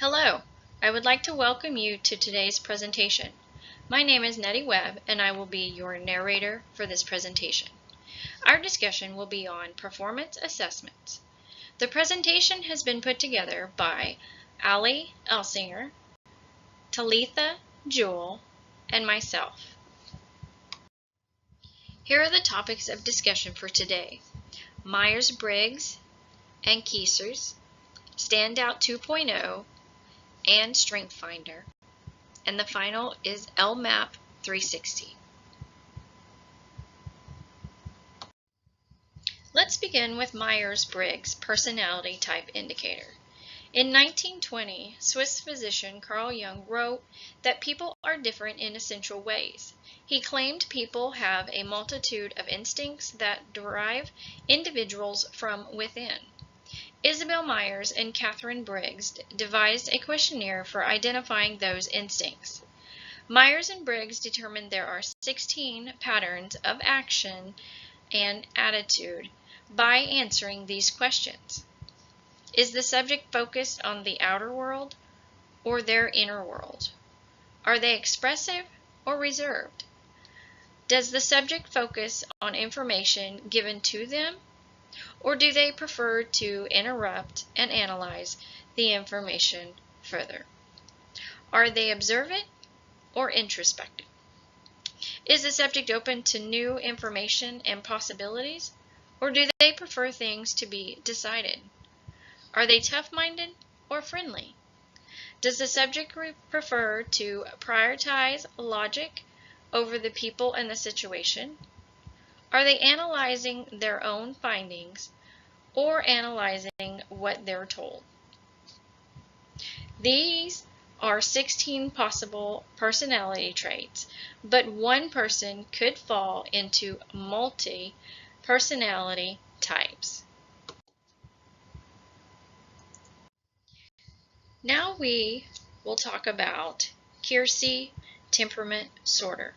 Hello, I would like to welcome you to today's presentation. My name is Nettie Webb and I will be your narrator for this presentation. Our discussion will be on performance assessments. The presentation has been put together by Ali Elsinger, Talitha Jewell, and myself. Here are the topics of discussion for today: Myers-Briggs and Keesers, Standout 2.0, and Strength Finder, and the final is LMAP 360. Let's begin with Myers-Briggs Personality Type Indicator. In 1920, Swiss physician Carl Jung wrote that people are different in essential ways. He claimed people have a multitude of instincts that derive individuals from within. Isabel Myers and Catherine Briggs devised a questionnaire for identifying those instincts. Myers and Briggs determined there are 16 patterns of action and attitude by answering these questions. Is the subject focused on the outer world or their inner world? Are they expressive or reserved? Does the subject focus on information given to them, or do they prefer to interrupt and analyze the information further? Are they observant or introspective? Is the subject open to new information and possibilities, or do they prefer things to be decided? Are they tough-minded or friendly? Does the subject prefer to prioritize logic over the people and the situation? Are they analyzing their own findings or analyzing what they're told? These are 16 possible personality traits, but one person could fall into multi-personality types. Now we will talk about Keirsey temperament sorter.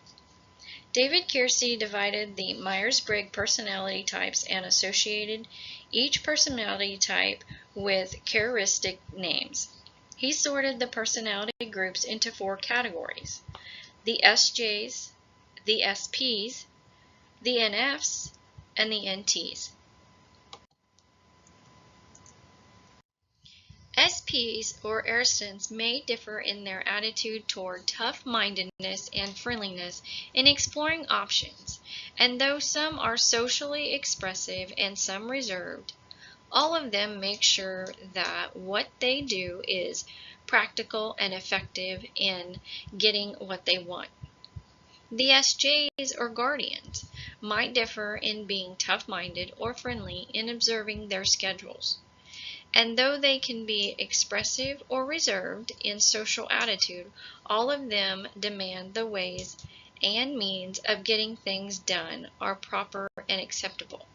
David Keirsey divided the Myers-Briggs personality types and associated each personality type with characteristic names. He sorted the personality groups into 4 categories: the SJs, the SPs, the NFs, and the NTs. SPs or Aristons may differ in their attitude toward tough-mindedness and friendliness in exploring options, and though some are socially expressive and some reserved, all of them make sure that what they do is practical and effective in getting what they want. The SJs or Guardians might differ in being tough-minded or friendly in observing their schedules. And though they can be expressive or reserved in social attitude, all of them demand the ways and means of getting things done are proper and acceptable.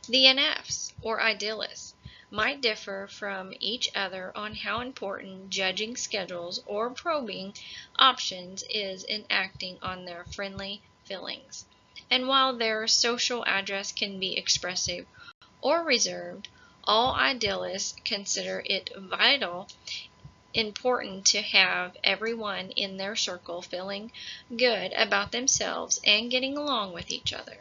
The NFs, or Idealists, might differ from each other on how important judging schedules or probing options is in acting on their friendly feelings. And while their social address can be expressive or reserved, all idealists consider it vital important to have everyone in their circle feeling good about themselves and getting along with each other.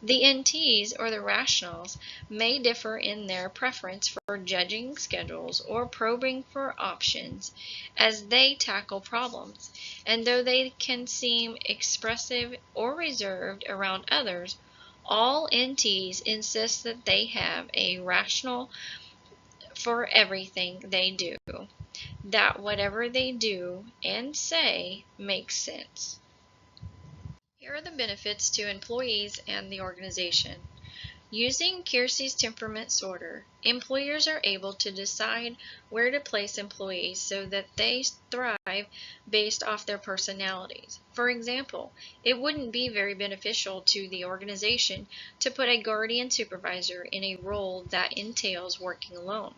The NTs, or the rationals, may differ in their preference for judging schedules or probing for options as they tackle problems, and though they can seem expressive or reserved around others, all NTs insist that they have a rationale for everything they do, that whatever they do and say makes sense. Here are the benefits to employees and the organization. Using Keirsey's temperament sorter, employers are able to decide where to place employees so that they thrive based off their personalities. For example, it wouldn't be very beneficial to the organization to put a guardian supervisor in a role that entails working alone.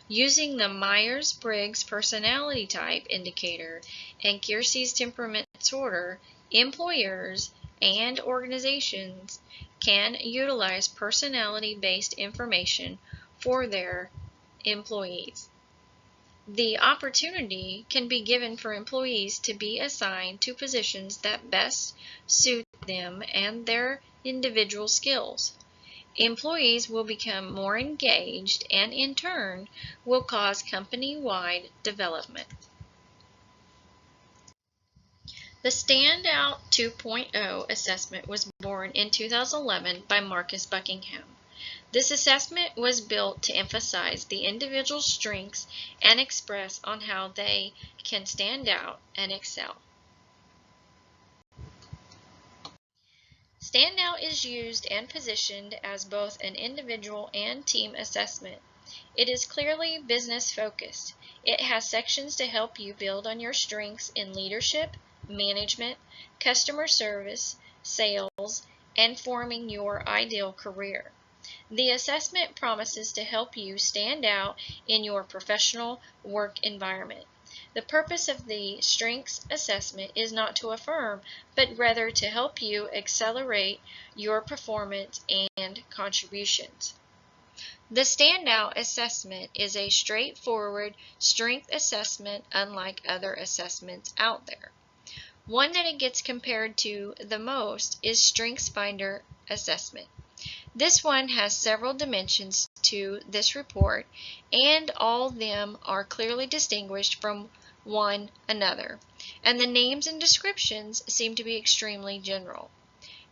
Using the Myers-Briggs personality type indicator and Keirsey's temperament sorter, employers and organizations can utilize personality-based information for their employees. The opportunity can be given for employees to be assigned to positions that best suit them and their individual skills. Employees will become more engaged and in turn will cause company-wide development. The Standout 2.0 assessment was born in 2011 by Marcus Buckingham. This assessment was built to emphasize the individual's strengths and express on how they can stand out and excel. Standout is used and positioned as both an individual and team assessment. It is clearly business focused. It has sections to help you build on your strengths in leadership, management, customer service, sales, and forming your ideal career. The assessment promises to help you stand out in your professional work environment. The purpose of the Strengths Assessment is not to affirm, but rather to help you accelerate your performance and contributions. The Standout Assessment is a straightforward strength assessment unlike other assessments out there. One that it gets compared to the most is StrengthsFinder Assessment. This one has several dimensions to this report, and all of them are clearly distinguished from one another, and the names and descriptions seem to be extremely general.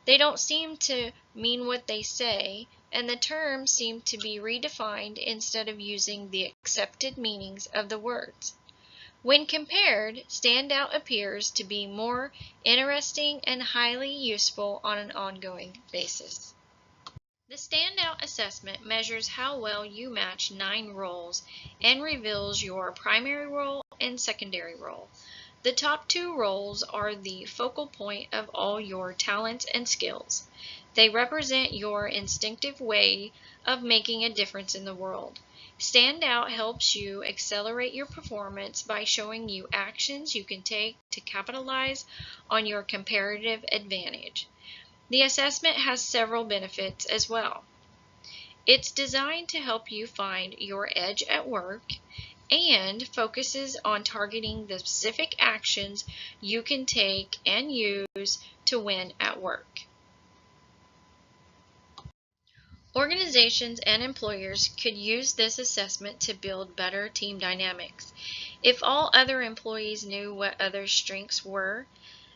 They don't seem to mean what they say, and the terms seem to be redefined instead of using the accepted meanings of the words. When compared, Standout appears to be more interesting and highly useful on an ongoing basis. The Standout Assessment measures how well you match 9 roles and reveals your primary role and secondary role. The top 2 roles are the focal point of all your talents and skills. They represent your instinctive way of making a difference in the world. Standout helps you accelerate your performance by showing you actions you can take to capitalize on your comparative advantage. The assessment has several benefits as well. It's designed to help you find your edge at work and focuses on targeting the specific actions you can take and use to win at work. Organizations and employers could use this assessment to build better team dynamics. If all other employees knew what others' strengths were,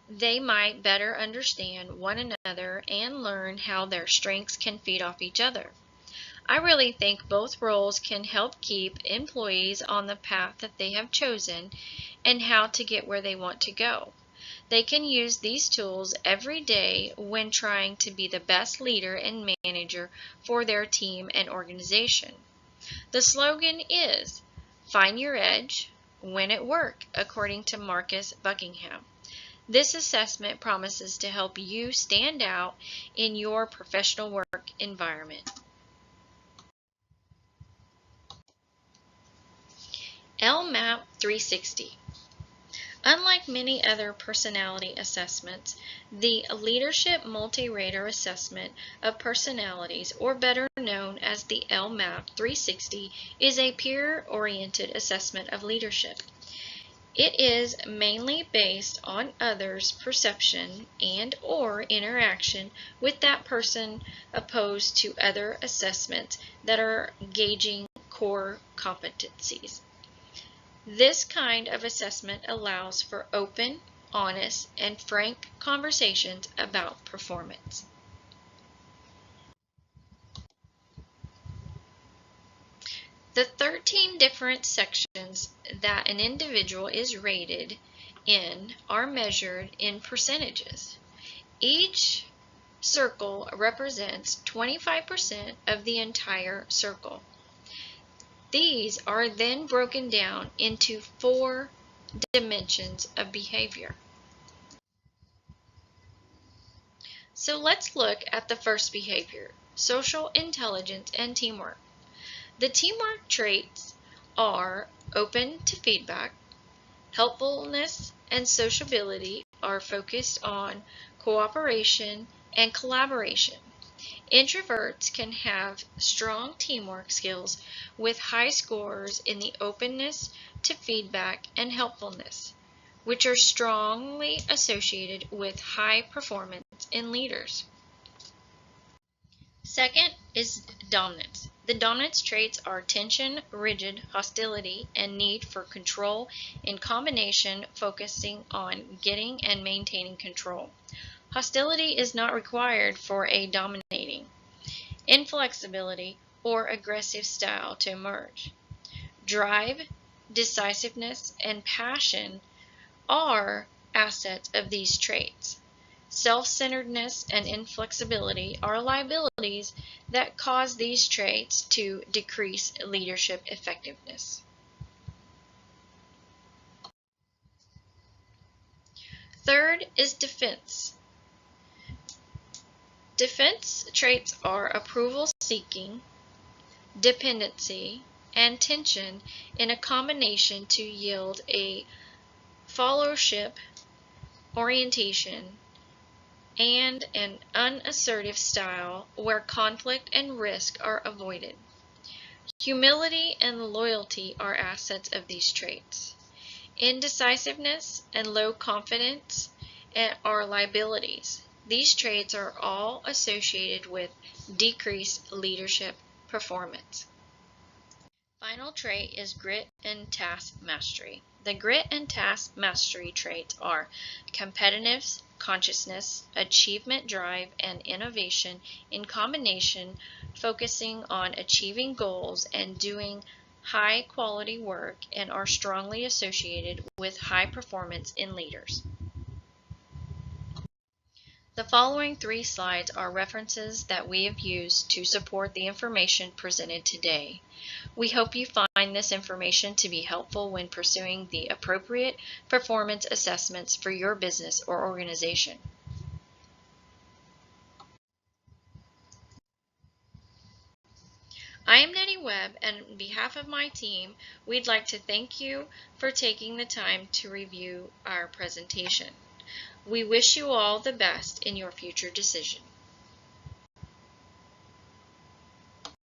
they might better understand one another and learn how their strengths can feed off each other. I really think both roles can help keep employees on the path that they have chosen and how to get where they want to go. They can use these tools every day when trying to be the best leader and manager for their team and organization. The slogan is, "Find your edge, win at work," according to Marcus Buckingham. This assessment promises to help you stand out in your professional work environment. LMAP 360. Unlike many other personality assessments, the Leadership Multi-Rater Assessment of Personalities, or better known as the LMAP 360, is a peer-oriented assessment of leadership. It is mainly based on others' perception and/or interaction with that person opposed to other assessments that are gauging core competencies. This kind of assessment allows for open, honest, and frank conversations about performance. The 13 different sections that an individual is rated in are measured in percentages. Each circle represents 25% of the entire circle. These are then broken down into 4 dimensions of behavior. So let's look at the first behavior, social intelligence and teamwork. The teamwork traits are open to feedback, helpfulness, and sociability are focused on cooperation and collaboration. Introverts can have strong teamwork skills with high scores in the openness to feedback and helpfulness, which are strongly associated with high performance in leaders. Second is dominance. The dominance traits are tension, rigid, hostility, and need for control in combination, focusing on getting and maintaining control. Hostility is not required for a dominating, inflexibility, or aggressive style to emerge. Drive, decisiveness, and passion are assets of these traits. Self-centeredness and inflexibility are liabilities that cause these traits to decrease leadership effectiveness. Third is defense. Defense traits are approval-seeking, dependency, and tension in a combination to yield a followership orientation and an unassertive style where conflict and risk are avoided. Humility and loyalty are assets of these traits. Indecisiveness and low confidence are liabilities. These traits are all associated with decreased leadership performance. Final trait is grit and task mastery. The grit and task mastery traits are competitiveness, consciousness, achievement drive, and innovation in combination, focusing on achieving goals and doing high quality work, and are strongly associated with high performance in leaders. The following 3 slides are references that we have used to support the information presented today. We hope you find this information to be helpful when pursuing the appropriate performance assessments for your business or organization. I am Nettie Webb, and on behalf of my team, we'd like to thank you for taking the time to review our presentation. We wish you all the best in your future decision.